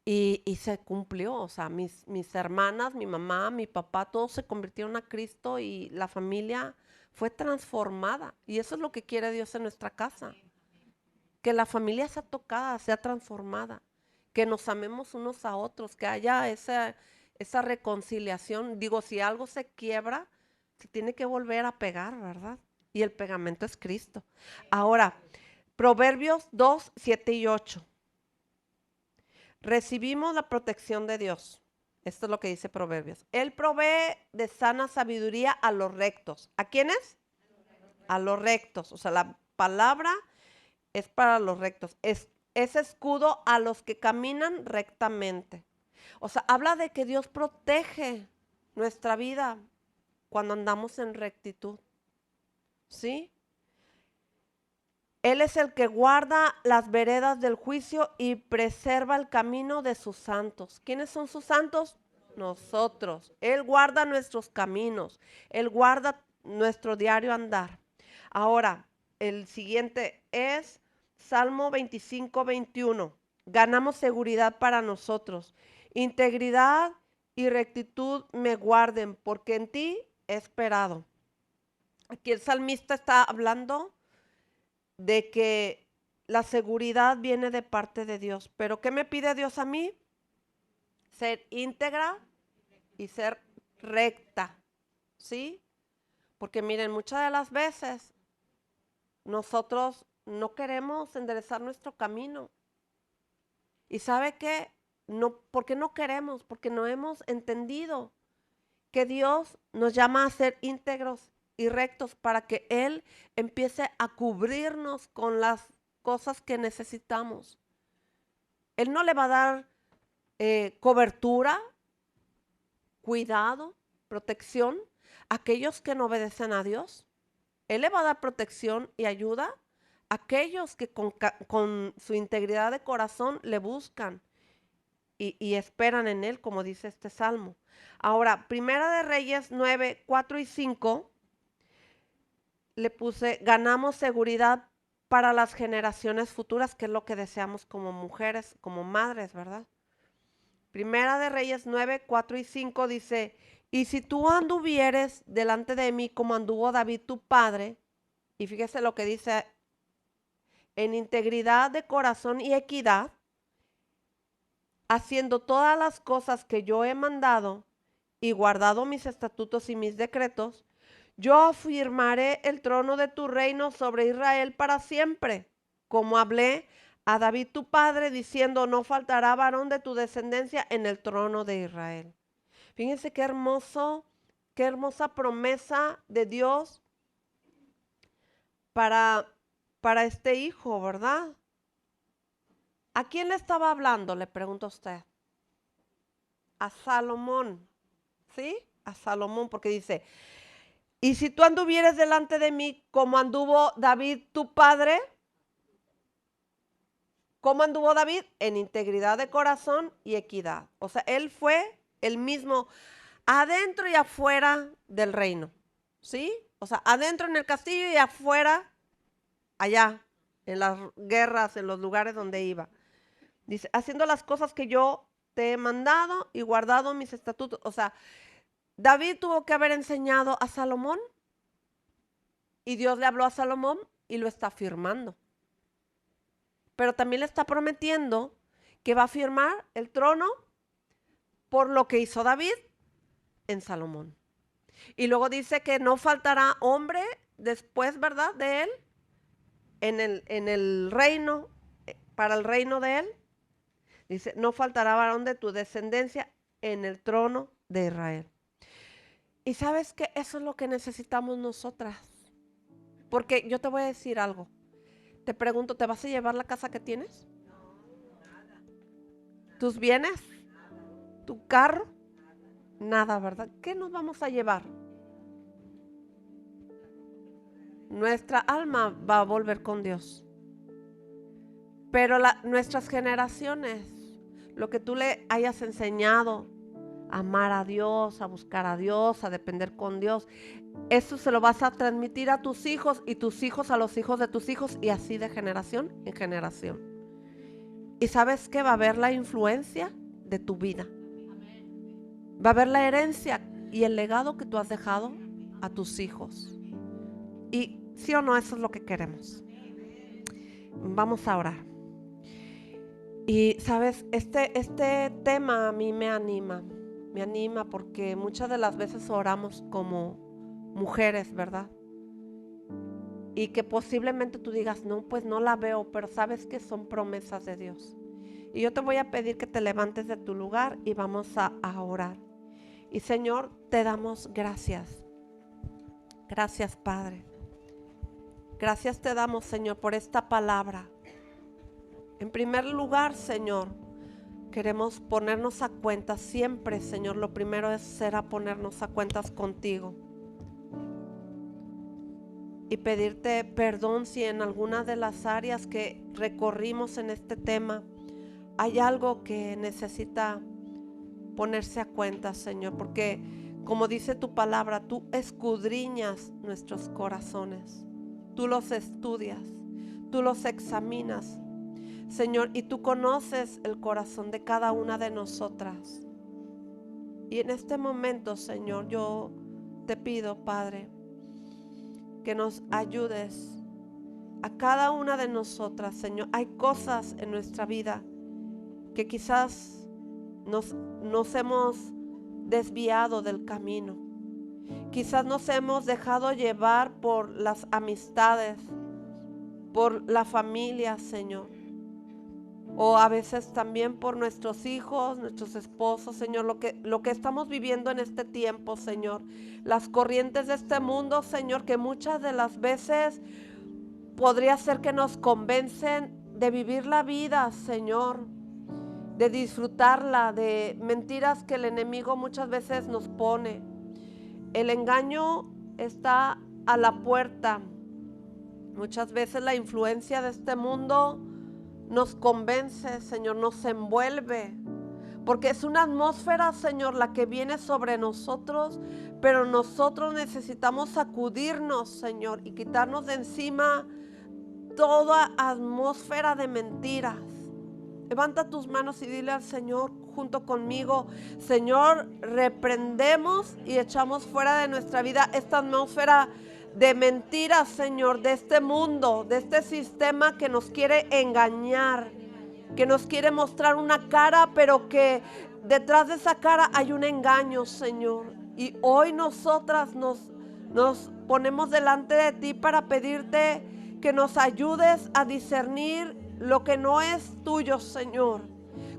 Y se cumplió, o sea, mis hermanas, mi mamá, mi papá, todos se convirtieron a Cristo y la familia fue transformada. Y eso es lo que quiere Dios en nuestra casa. Que la familia sea tocada, sea transformada. Que nos amemos unos a otros, que haya esa reconciliación. Digo, si algo se quiebra, se tiene que volver a pegar, ¿verdad? Y el pegamento es Cristo. Ahora, Proverbios 2, 7 y 8. Recibimos la protección de Dios. Esto es lo que dice Proverbios. Él provee de sana sabiduría a los rectos. ¿A quiénes? A los rectos. O sea, la palabra es para los rectos. Es escudo a los que caminan rectamente. O sea, habla de que Dios protege nuestra vida cuando andamos en rectitud. ¿Sí? Él es el que guarda las veredas del juicio y preserva el camino de sus santos. ¿Quiénes son sus santos? Nosotros. Él guarda nuestros caminos. Él guarda nuestro diario andar. Ahora, el siguiente es Salmo 25, 21. Ganamos seguridad para nosotros. Integridad y rectitud me guarden, porque en ti he esperado. Aquí el salmista está hablando de que la seguridad viene de parte de Dios. Pero ¿qué me pide Dios a mí? Ser íntegra y ser recta, ¿sí? Porque miren, muchas de las veces nosotros no queremos enderezar nuestro camino. ¿Y sabe qué? No, ¿por qué no queremos? Porque no hemos entendido que Dios nos llama a ser íntegros y rectos para que Él empiece a cubrirnos con las cosas que necesitamos. Él no le va a dar cobertura, cuidado, protección a aquellos que no obedecen a Dios. Él le va a dar protección y ayuda a aquellos que con su integridad de corazón le buscan y esperan en Él, como dice este salmo. Ahora, Primera de Reyes 9, 4 y 5, le puse, ganamos seguridad para las generaciones futuras, que es lo que deseamos como mujeres, como madres, ¿verdad? Primera de Reyes 9, 4 y 5 dice, y si tú anduvieres delante de mí como anduvo David tu padre, y fíjese lo que dice, en integridad de corazón y equidad, haciendo todas las cosas que yo he mandado y guardado mis estatutos y mis decretos, yo afirmaré el trono de tu reino sobre Israel para siempre, como hablé a David tu padre, diciendo, no faltará varón de tu descendencia en el trono de Israel. Fíjense qué hermoso, qué hermosa promesa de Dios para este hijo, ¿verdad? ¿A quién le estaba hablando? Le pregunto a usted. A Salomón, ¿sí? A Salomón, porque dice, y si tú anduvieres delante de mí como anduvo David tu padre, ¿cómo anduvo David? En integridad de corazón y equidad. O sea, él fue el mismo adentro y afuera del reino, ¿sí? O sea, adentro en el castillo y afuera, allá, en las guerras, en los lugares donde iba. Dice, haciendo las cosas que yo te he mandado y guardado mis estatutos. O sea, David tuvo que haber enseñado a Salomón y Dios le habló a Salomón y lo está firmando. Pero también le está prometiendo que va a firmar el trono por lo que hizo David en Salomón. Y luego dice que no faltará hombre después, ¿verdad? De él, en el reino, para el reino de él. Dice, no faltará varón de tu descendencia en el trono de Israel. Y sabes que eso es lo que necesitamos nosotras. Porque yo te voy a decir algo. Te pregunto, ¿te vas a llevar la casa que tienes? ¿Tus bienes? ¿Tu carro? Nada, ¿verdad? ¿Qué nos vamos a llevar? Nuestra alma va a volver con Dios. Pero nuestras generaciones, lo que tú le hayas enseñado, a amar a Dios, a buscar a Dios, a depender con Dios, eso se lo vas a transmitir a tus hijos y tus hijos a los hijos de tus hijos y así de generación en generación. Y sabes que va a haber la influencia de tu vida. Va a haber la herencia y el legado que tú has dejado a tus hijos. Y sí o no, eso es lo que queremos. Vamos a orar. Y sabes, este tema a mí me anima porque muchas de las veces oramos como mujeres, ¿verdad? Y que posiblemente tú digas, no, pues no la veo, pero sabes que son promesas de Dios. Y yo te voy a pedir que te levantes de tu lugar y vamos a orar. Y Señor, te damos gracias. Gracias, Padre. Gracias te damos, Señor, por esta palabra. En primer lugar, Señor, queremos ponernos a cuentas siempre, Señor. Lo primero será ponernos a cuentas contigo. Y pedirte perdón si en alguna de las áreas que recorrimos en este tema hay algo que necesita ponerse a cuentas, Señor. Porque como dice tu palabra, tú escudriñas nuestros corazones. Tú los estudias, tú los examinas, Señor, y tú conoces el corazón de cada una de nosotras. Y en este momento, Señor, yo te pido, Padre, que nos ayudes a cada una de nosotras, Señor. Hay cosas en nuestra vida que quizás nos hemos desviado del camino. Quizás nos hemos dejado llevar por las amistades, por la familia, Señor. O a veces también por nuestros hijos, nuestros esposos, Señor, lo que estamos viviendo en este tiempo, Señor. Las corrientes de este mundo, Señor, que muchas de las veces podría ser que nos convencen de vivir la vida, Señor, de disfrutarla, de mentiras que el enemigo muchas veces nos pone. El engaño está a la puerta. Muchas veces la influencia de este mundo nos convence, Señor, nos envuelve, porque es una atmósfera, Señor, la que viene sobre nosotros, pero nosotros necesitamos sacudirnos, Señor, y quitarnos de encima toda atmósfera de mentiras. Levanta tus manos y dile al Señor junto conmigo, Señor, reprendemos y echamos fuera de nuestra vida esta atmósfera de mentiras, Señor, de este mundo, de este sistema que nos quiere engañar, que nos quiere mostrar una cara, pero que detrás de esa cara hay un engaño, Señor. Y hoy nosotras nos ponemos delante de ti para pedirte que nos ayudes a discernir lo que no es tuyo, Señor.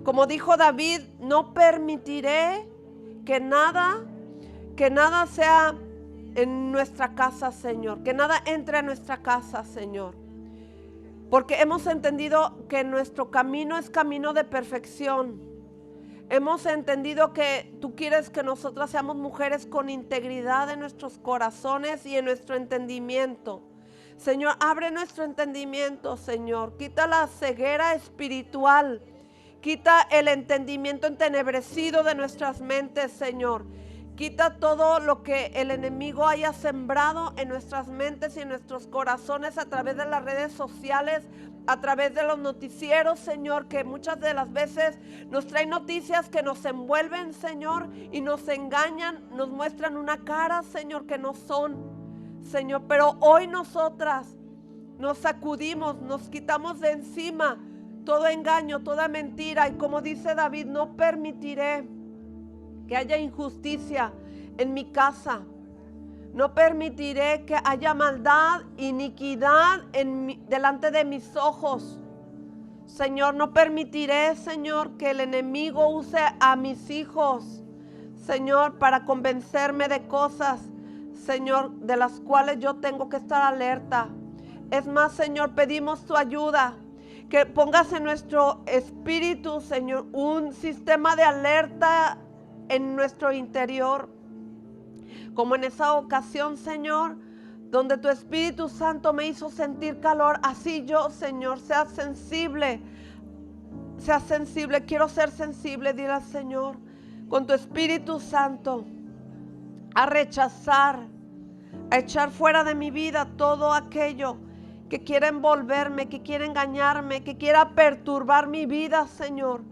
Como dijo David, no permitiré que nada sea en nuestra casa, Señor, que nada entre a nuestra casa, Señor, porque hemos entendido que nuestro camino es camino de perfección. Hemos entendido que tú quieres que nosotras seamos mujeres con integridad en nuestros corazones y en nuestro entendimiento. Señor, abre nuestro entendimiento, Señor, quita la ceguera espiritual, quita el entendimiento entenebrecido de nuestras mentes, Señor. Quita todo lo que el enemigo haya sembrado en nuestras mentes y en nuestros corazones a través de las redes sociales, a través de los noticieros, Señor, que muchas de las veces nos traen noticias que nos envuelven, Señor, y nos engañan, nos muestran una cara, Señor, que no son, Señor. Pero hoy nosotras nos sacudimos, nos quitamos de encima todo engaño, toda mentira, y como dice David, no permitiré que haya injusticia en mi casa. No permitiré que haya maldad, iniquidad delante de mis ojos. Señor, no permitiré, Señor, que el enemigo use a mis hijos, Señor, para convencerme de cosas, Señor, de las cuales yo tengo que estar alerta. Es más, Señor, pedimos tu ayuda, que pongas en nuestro espíritu, Señor, un sistema de alerta en nuestro interior. Como en esa ocasión, Señor, donde tu Espíritu Santo me hizo sentir calor, así yo, Señor, sea sensible, quiero ser sensible, dile al Señor, con tu Espíritu Santo, a rechazar, a echar fuera de mi vida todo aquello que quiera envolverme, que quiera engañarme, que quiera perturbar mi vida, Señor.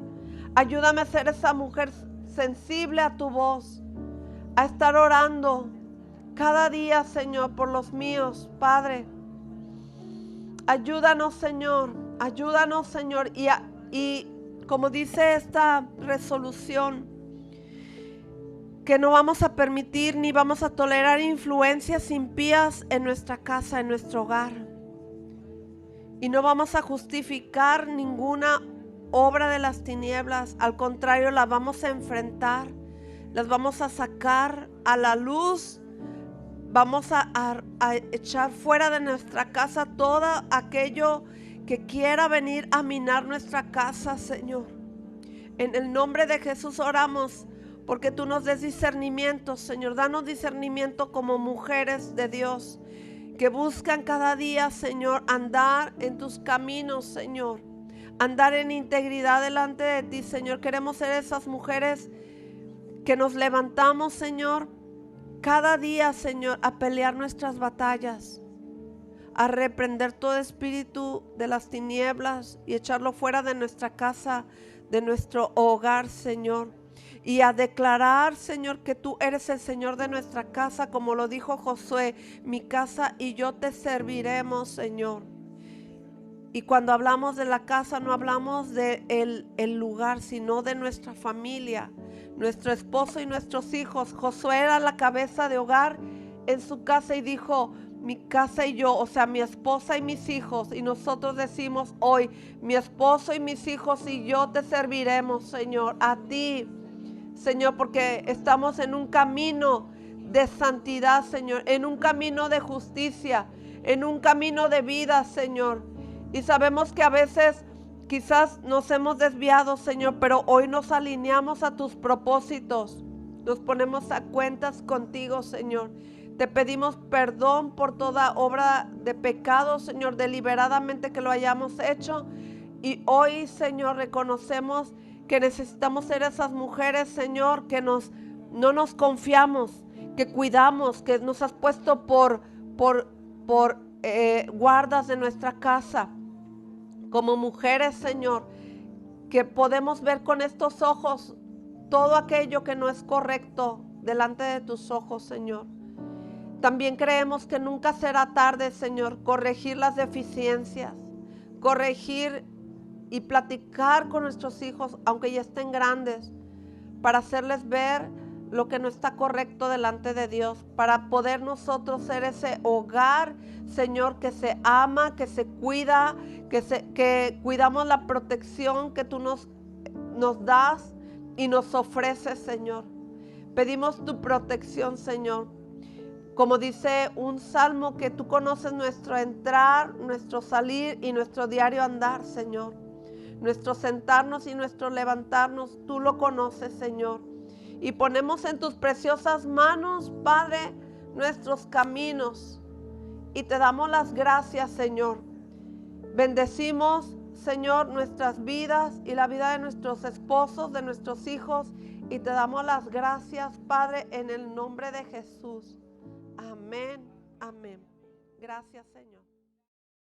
Ayúdame a ser esa mujer sensible a tu voz, a estar orando cada día, Señor, por los míos, Padre. Ayúdanos, Señor, y como dice esta resolución, que no vamos a permitir ni vamos a tolerar influencias impías en nuestra casa, en nuestro hogar. Y no vamos a justificar ninguna obra de las tinieblas. Al contrario, las vamos a enfrentar, las vamos a sacar a la luz. Vamos a echar fuera de nuestra casa todo aquello que quiera venir a minar nuestra casa, Señor. En el nombre de Jesús oramos, porque tú nos des discernimiento, Señor. Danos discernimiento como mujeres de Dios, que buscan cada día, Señor, andar en tus caminos, Señor. Andar en integridad delante de ti, Señor. Queremos ser esas mujeres que nos levantamos, Señor, cada día, Señor, a pelear nuestras batallas, a reprender todo espíritu de las tinieblas y echarlo fuera de nuestra casa, de nuestro hogar, Señor. Y a declarar, Señor, que tú eres el Señor de nuestra casa, como lo dijo Josué: mi casa y yo te serviremos, Señor. Y cuando hablamos de la casa, no hablamos de el lugar, sino de nuestra familia, nuestro esposo y nuestros hijos. Josué era la cabeza de hogar en su casa y dijo: mi casa y yo, o sea, mi esposa y mis hijos. Y nosotros decimos hoy: mi esposo y mis hijos y yo te serviremos, Señor, a ti, Señor, porque estamos en un camino de santidad, Señor, en un camino de justicia, en un camino de vida, Señor. Y sabemos que a veces quizás nos hemos desviado, Señor, pero hoy nos alineamos a tus propósitos. Nos ponemos a cuentas contigo, Señor. Te pedimos perdón por toda obra de pecado, Señor, deliberadamente que lo hayamos hecho. Y hoy, Señor, reconocemos que necesitamos ser esas mujeres, Señor, que no nos confiamos, que cuidamos, que nos has puesto por guardas de nuestra casa. Como mujeres, Señor, que podemos ver con estos ojos todo aquello que no es correcto delante de tus ojos, Señor. También creemos que nunca será tarde, Señor, corregir las deficiencias, corregir y platicar con nuestros hijos, aunque ya estén grandes, para hacerles ver lo que no está correcto delante de Dios, para poder nosotros ser ese hogar, Señor, que se ama, que se cuida, que cuidamos la protección que tú nos das y nos ofreces, Señor. Pedimos tu protección, Señor. Como dice un salmo, que tú conoces nuestro entrar, nuestro salir y nuestro diario andar, Señor. Nuestro sentarnos y nuestro levantarnos, tú lo conoces, Señor. Y ponemos en tus preciosas manos, Padre, nuestros caminos. Y te damos las gracias, Señor. Bendecimos, Señor, nuestras vidas y la vida de nuestros esposos, de nuestros hijos. Y te damos las gracias, Padre, en el nombre de Jesús. Amén, amén. Gracias, Señor.